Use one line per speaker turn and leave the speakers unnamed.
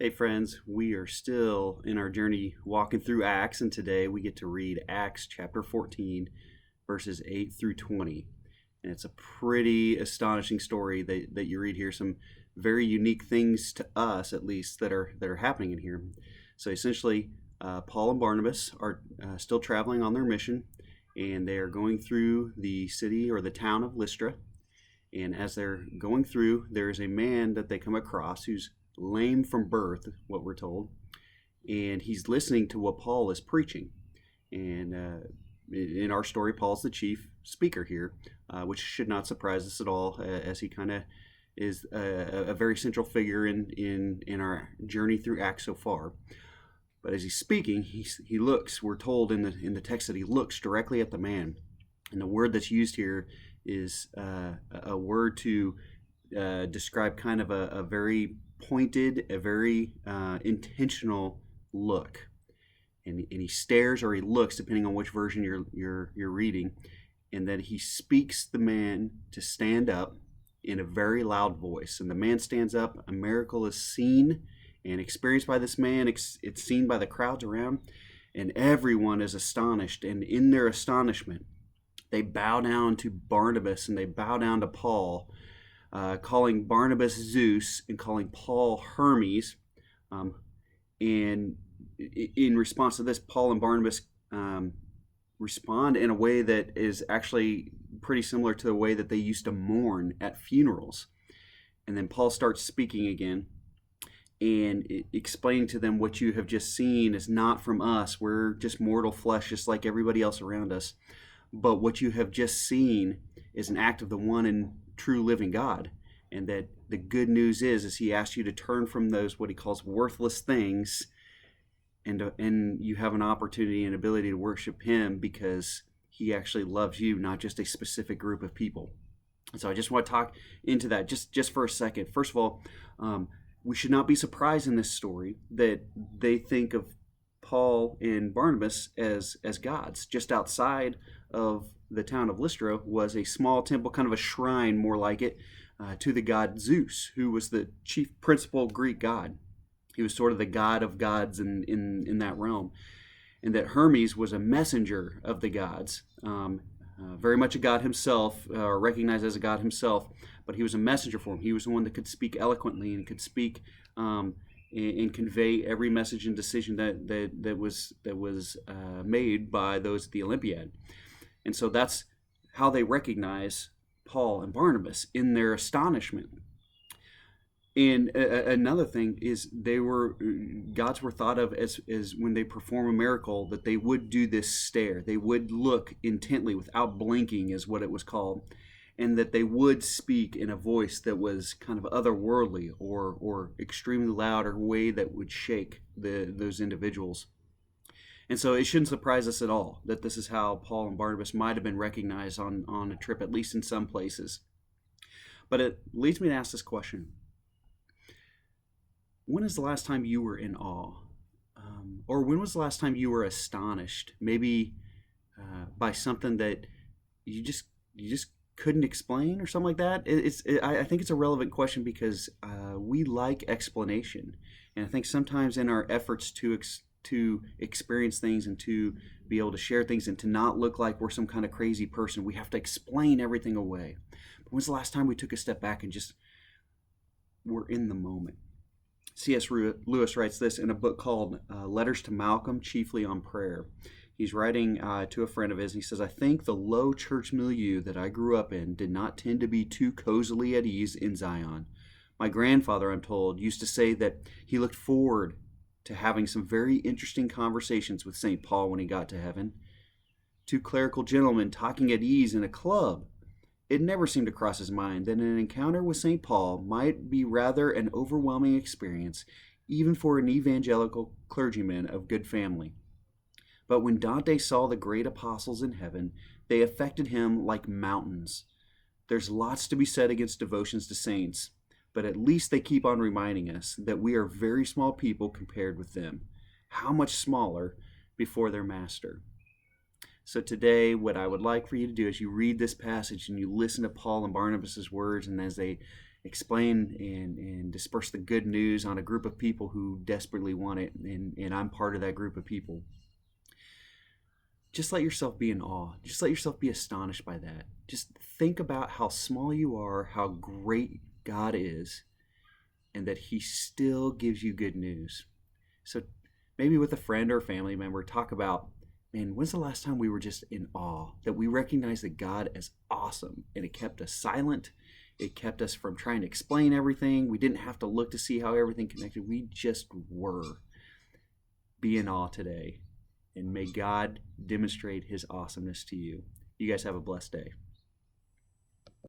Hey friends, we are still in our journey walking through Acts, and today we get to read Acts chapter 14, verses 8 through 20. And it's a pretty astonishing story that you read here. Some very unique things to us, at least, that are happening in here. So essentially, Paul and Barnabas are still traveling on their mission, and they are going through the city or the town of Lystra. And as they're going through, there is a man that they come across who's lame from birth, what we're told, and he's listening to what Paul is preaching. And in our story, Paul's the chief speaker here, which should not surprise us at all, as he kind of is a very central figure in our journey through Acts so far. But as he's speaking, he looks. We're told in the text that he looks directly at the man, and the word that's used here is a word to describe kind of a very pointed, a very intentional look, and he stares or he looks, depending on which version you're reading, and then he speaks the man to stand up in a very loud voice. And the man stands up. A miracle is seen and experienced by this man. It's seen by the crowds around, and everyone is astonished. And in their astonishment, they bow down to Barnabas and they bow down to Paul, calling Barnabas Zeus and calling Paul Hermes. And in response to this, Paul and Barnabas respond in a way that is actually pretty similar to the way that they used to mourn at funerals. And then Paul starts speaking again and explaining to them, what you have just seen is not from us. We're just mortal flesh, just like everybody else around us. But what you have just seen is an act of the one and true living God. And that the good news is he asks you to turn from those, what he calls worthless things, and you have an opportunity and ability to worship him because he actually loves you, not just a specific group of people. And so I just want to talk into that just for a second. First of all, we should not be surprised in this story that they think of Paul and Barnabas as gods. Just outside of the town of Lystra was a small temple, kind of a shrine, more like it, to the god Zeus, who was the chief principal Greek god. He was sort of the god of gods in that realm. And that Hermes was a messenger of the gods, very much a god himself, recognized as a god himself, but he was a messenger for him. He was the one that could speak eloquently and could speak and convey every message and decision that was made by those at the Olympiad. And so that's how they recognize Paul and Barnabas in their astonishment. And another thing is gods were thought of as when they perform a miracle, that they would do this stare. They would look intently without blinking, is what it was called. And that they would speak in a voice that was kind of otherworldly or extremely loud, or a way that would shake those individuals. And so it shouldn't surprise us at all that this is how Paul and Barnabas might have been recognized on a trip, at least in some places. But it leads me to ask this question. When is the last time you were in awe? Or when was the last time you were astonished, maybe by something that you just couldn't explain or something like that? I think it's a relevant question because we like explanation. And I think sometimes in our efforts to experience things and to be able to share things and to not look like we're some kind of crazy person, we have to explain everything away. But when's the last time we took a step back and just were in the moment? C.S. Lewis writes this in a book called Letters to Malcolm, Chiefly on Prayer. He's writing to a friend of his, and he says, I think the low church milieu that I grew up in did not tend to be too cozily at ease in Zion. My grandfather, I'm told, used to say that he looked forward to having some very interesting conversations with St. Paul when he got to heaven. Two clerical gentlemen talking at ease in a club. It never seemed to cross his mind that an encounter with St. Paul might be rather an overwhelming experience, even for an evangelical clergyman of good family. But when Dante saw the great apostles in heaven, they affected him like mountains. There's lots to be said against devotions to saints, but at least they keep on reminding us that we are very small people compared with them. How much smaller before their master. So today, what I would like for you to do is you read this passage and you listen to Paul and Barnabas' words, and as they explain and disperse the good news on a group of people who desperately want it, and I'm part of that group of people. Just let yourself be in awe. Just let yourself be astonished by that. Just think about how small you are, how great God is, and that he still gives you good news. So maybe with a friend or a family member, talk about, man, when's the last time we were just in awe, that we recognized that God is awesome, and it kept us silent. It kept us from trying to explain everything. We didn't have to look to see how everything connected. We just were. Be in awe today, and may God demonstrate his awesomeness to you. You guys have a blessed day.